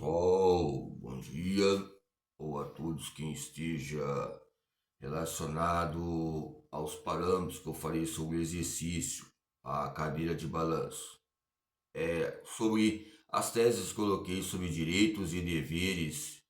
pessoal, bom dia, ou a todos quem esteja relacionado aos parâmetros que eu falei sobre o exercício, a cadeira de balanço. Sobre as teses que coloquei sobre direitos e deveres,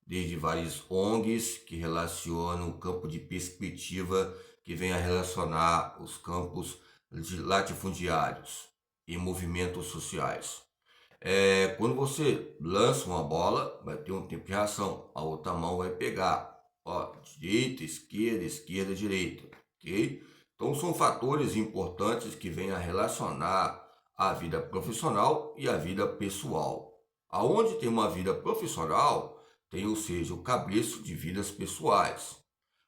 desde várias ONGs que relacionam o campo de perspectiva que vem a relacionar os campos latifundiários e movimentos sociais. Quando você lança uma bola, vai ter um tempo de reação, a outra mão vai pegar, ó, direita, esquerda, direita, ok? Então são fatores importantes que vêm a relacionar a vida profissional e a vida pessoal. Aonde tem uma vida profissional, tem, ou seja, o cabresto de vidas pessoais.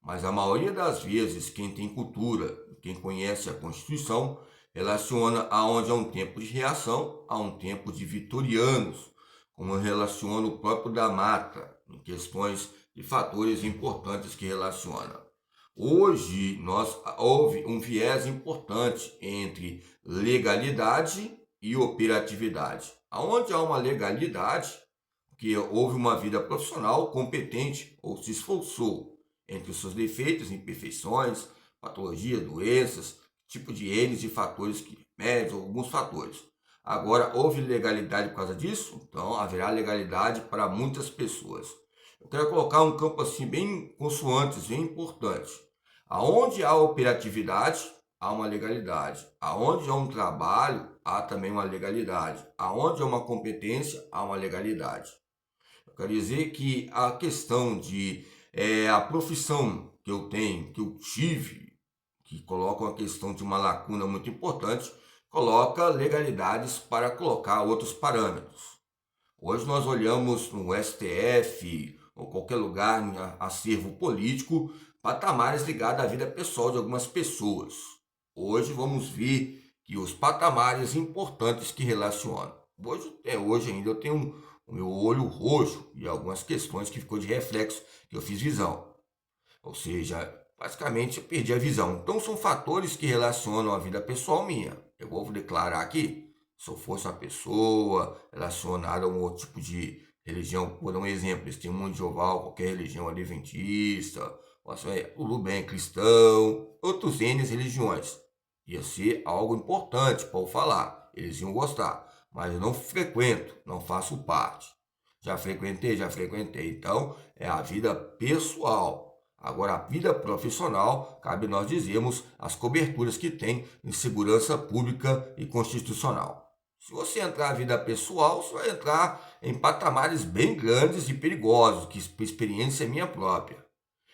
Mas a maioria das vezes, quem tem cultura, quem conhece a Constituição, relaciona aonde há um tempo de reação, a um tempo de vitorianos, como relaciona o próprio da Mata, em questões de fatores importantes que relaciona. Hoje, houve um viés importante entre legalidade e operatividade. Aonde há uma legalidade, que houve uma vida profissional competente ou se esforçou entre os seus defeitos, imperfeições, patologias, doenças, tipo de N de fatores que medem, alguns fatores. Agora, houve legalidade por causa disso? Então, haverá legalidade para muitas pessoas. Eu quero colocar um campo assim bem consoantes, bem importante. Aonde há operatividade, há uma legalidade. Aonde há um trabalho, há também uma legalidade. Aonde há uma competência, há uma legalidade. Eu quero dizer que a questão de a profissão que eu tenho, que eu tive, que coloca uma questão de uma lacuna muito importante, coloca legalidades para colocar outros parâmetros. Hoje nós olhamos no STF ou qualquer lugar, em acervo político, patamares ligados à vida pessoal de algumas pessoas. Hoje vamos ver que os patamares importantes que relacionam. Hoje ainda eu tenho o meu olho roxo e algumas questões que ficou de reflexo que eu fiz visão. Ou seja, basicamente eu perdi a visão. Então são fatores que relacionam a vida pessoal minha. Eu vou declarar aqui, se eu fosse uma pessoa relacionada a um outro tipo de religião, vou dar um exemplo, testemunho de Jeová, qualquer religião adventista, tudo bem, cristão, outros N religiões. Ia ser algo importante para eu falar, eles iam gostar, mas eu não frequento, não faço parte. Já frequentei, então é a vida pessoal. Agora, a vida profissional, cabe nós dizermos as coberturas que tem em segurança pública e constitucional. Se você entrar na vida pessoal, você vai entrar em patamares bem grandes e perigosos, que experiência é minha própria.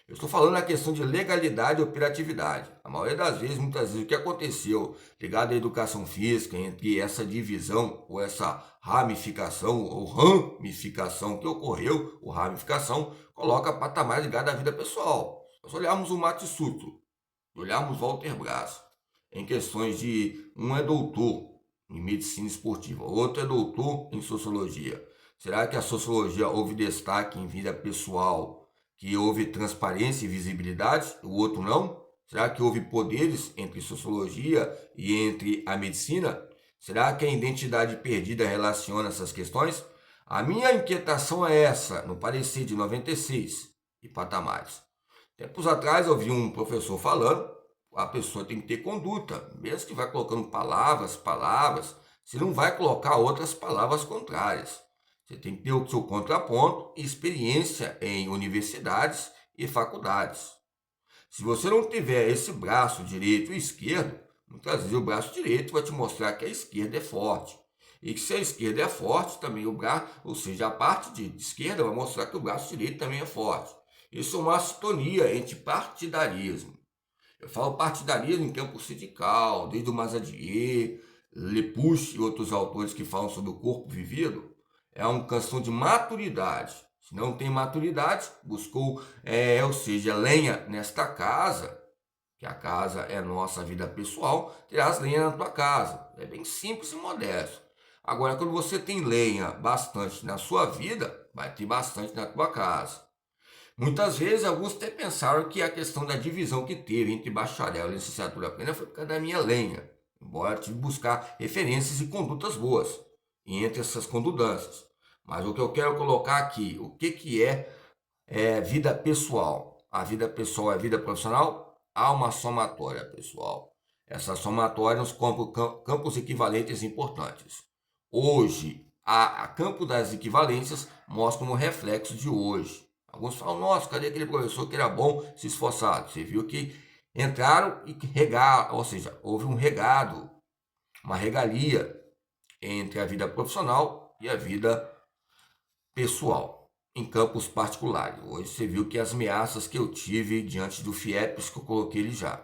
Eu estou falando na questão de legalidade e operatividade. A maioria das vezes, muitas vezes, o que aconteceu ligado à educação física, entre essa divisão ou essa ramificação ou ramificação que ocorreu, ou ramificação, coloca patamar ligado à vida pessoal. Nós olharmos o Matsuto, olharmos Walter Braço, em questões de um é doutor em medicina esportiva, outro é doutor em sociologia. Será que a sociologia houve destaque em vida pessoal, que houve transparência e visibilidade, o outro não? Será que houve poderes entre sociologia e entre a medicina? Será que a identidade perdida relaciona essas questões? A minha inquietação é essa, no parecer de 96 e patamares. Tempos atrás eu vi um professor falando, a pessoa tem que ter conduta, mesmo que vai colocando palavras, você não vai colocar outras palavras contrárias. Você tem que ter o seu contraponto e experiência em universidades e faculdades. Se você não tiver esse braço direito e esquerdo, muitas vezes o braço direito vai te mostrar que a esquerda é forte. E que se a esquerda é forte, também o braço, ou seja, a parte de esquerda vai mostrar que o braço direito também é forte. Isso é uma sintonia entre partidarismo. Eu falo partidarismo em campo sindical, desde o Mazadier, Lepuch e outros autores que falam sobre o corpo vivido. É uma questão de maturidade. Se não tem maturidade, buscou, ou seja, lenha nesta casa, que a casa é nossa vida pessoal, terás lenha na tua casa. É bem simples e modesto. Agora, quando você tem lenha bastante na sua vida, vai ter bastante na tua casa. Muitas vezes, alguns até pensaram que a questão da divisão que teve entre bacharel e licenciatura plena foi por causa da minha lenha, embora eu tive que buscar referências e condutas boas, e entre essas condutâncias. Mas o que eu quero colocar aqui, o que é vida pessoal? A vida pessoal é vida profissional? Há uma somatória, pessoal. Essa somatória nos campos equivalentes importantes. Hoje, a campo das equivalências mostra um reflexo de hoje. Alguns falam, nossa, cadê aquele professor que era bom, se esforçado? Você viu que entraram e regaram, ou seja, houve um regado, uma regalia entre a vida profissional e a vida pessoal, em campos particulares. Hoje você viu que as ameaças que eu tive diante do FIEPS, que eu coloquei ele já,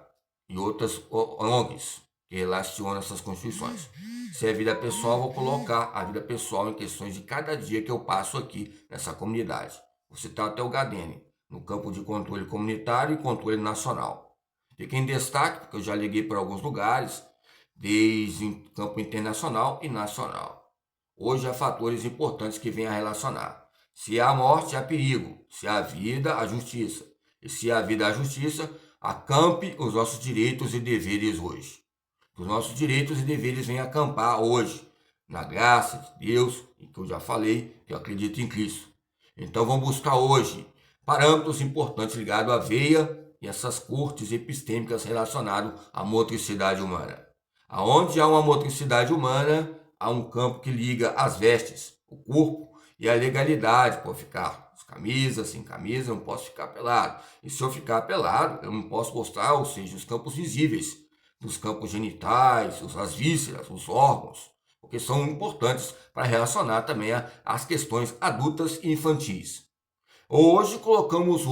e outras ONGs que relacionam essas constituições. Se é vida pessoal, vou colocar a vida pessoal em questões de cada dia que eu passo aqui nessa comunidade. Vou citar até o GADENE, no campo de controle comunitário e controle nacional. Fica em destaque, porque eu já liguei para alguns lugares, desde campo internacional e nacional. Hoje há fatores importantes que vêm a relacionar. Se há morte, há perigo. Se há vida, há justiça. E se há vida, há justiça, acampe os nossos direitos e deveres hoje. Os nossos direitos e deveres vêm acampar hoje, na graça de Deus, e que eu já falei, que eu acredito em Cristo. Então vamos buscar hoje parâmetros importantes ligados à veia e essas cortes epistêmicas relacionadas à motricidade humana. Aonde há uma motricidade humana, há um campo que liga as vestes, o corpo e a legalidade. Pode ficar com camisa, sem camisa, eu não posso ficar pelado. E se eu ficar pelado, eu não posso mostrar, ou seja, os campos visíveis, dos campos genitais, as vísceras, os órgãos, porque são importantes para relacionar também as questões adultas e infantis. Hoje colocamos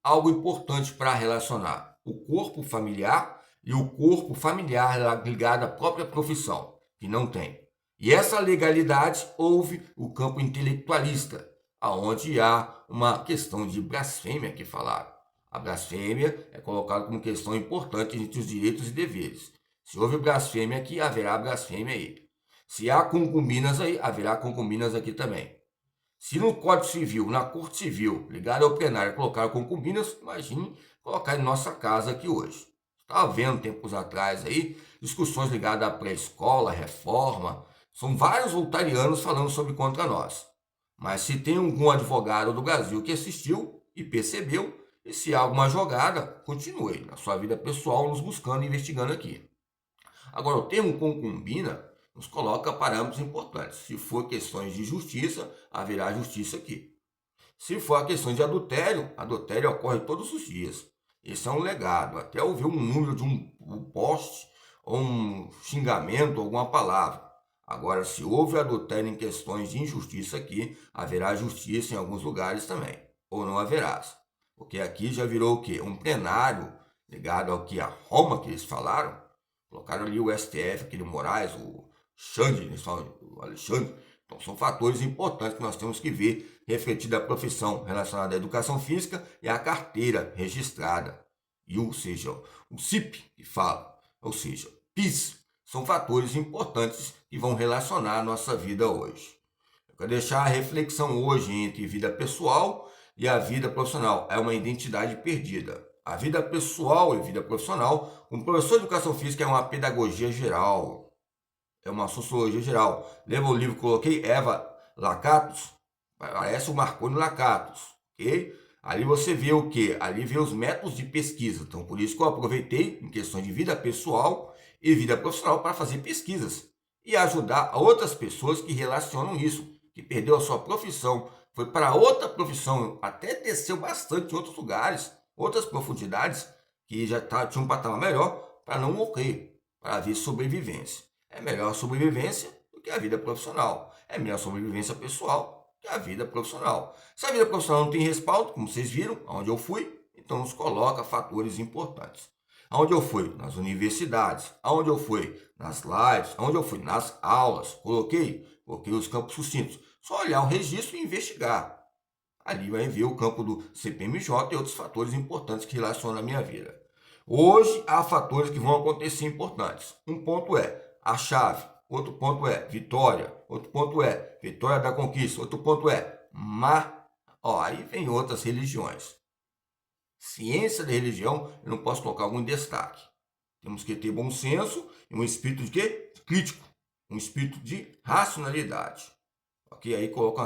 algo importante para relacionar o corpo familiar e o corpo familiar ligado à própria profissão, que não tem. E essa legalidade houve o campo intelectualista, aonde há uma questão de blasfêmia que falaram. A blasfêmia é colocada como questão importante entre os direitos e deveres. Se houve blasfêmia aqui, haverá blasfêmia aí. Se há concubinas aí, haverá concubinas aqui também. Se no Código Civil, na Corte Civil, ligado ao plenário, colocaram concubinas, imagine colocar em nossa casa aqui hoje. Estava vendo tempos atrás aí discussões ligadas à pré-escola, reforma. São vários voltarianos falando sobre contra nós. Mas se tem algum advogado do Brasil que assistiu e percebeu, e se há alguma jogada, continue na sua vida pessoal nos buscando e investigando aqui. Agora, o termo concubina nos coloca parâmetros importantes. Se for questões de justiça, haverá justiça aqui. Se for a questão de adultério, adultério ocorre todos os dias. Esse é um legado. Até ouvir um número de um poste, ou um xingamento, alguma palavra. Agora, se houve adultério em questões de injustiça aqui, haverá justiça em alguns lugares também. Ou não haverá. Porque aqui já virou o quê? Um plenário ligado ao que a Roma que eles falaram. Colocaram ali o STF, aquele Moraes, o Xande, eles falam, o Alexandre. Então, são fatores importantes que nós temos que ver refletida a profissão relacionada à educação física e à carteira registrada. E, ou seja, o CIP que fala, ou seja, PIS, são fatores importantes que vão relacionar a nossa vida hoje. Eu quero deixar a reflexão hoje entre vida pessoal e a vida profissional. É uma identidade perdida. A vida pessoal e vida profissional, como professor de educação física, é uma pedagogia geral, é uma sociologia geral. Lembra o livro que coloquei? Eva Lakatos? Parece o Marconi Lakatos, ok? Ali você vê o quê? Ali vê os métodos de pesquisa. Então, por isso que eu aproveitei em questões de vida pessoal e vida profissional para fazer pesquisas e ajudar outras pessoas que relacionam isso, que perdeu a sua profissão, foi para outra profissão, até desceu bastante em outros lugares, outras profundidades, que já tinha um patamar melhor para não morrer, para ver sobrevivência. É melhor a sobrevivência do que a vida profissional. É melhor a sobrevivência pessoal que a vida profissional. Se a vida profissional não tem respaldo, como vocês viram, onde eu fui, então nos coloca fatores importantes. Aonde eu fui? Nas universidades. Aonde eu fui? Nas lives. Aonde eu fui? Nas aulas. Coloquei os campos sucintos. Só olhar o registro e investigar. Ali vai ver o campo do CPMJ e outros fatores importantes que relacionam a minha vida. Hoje há fatores que vão acontecer importantes. Um ponto é a chave. Outro ponto é vitória. Outro ponto é vitória da conquista. Outro ponto é aí vem outras religiões. Ciência da religião, eu não posso colocar algum destaque. Temos que ter bom senso e um espírito de quê? Crítico. Um espírito de racionalidade. Ok? Aí coloca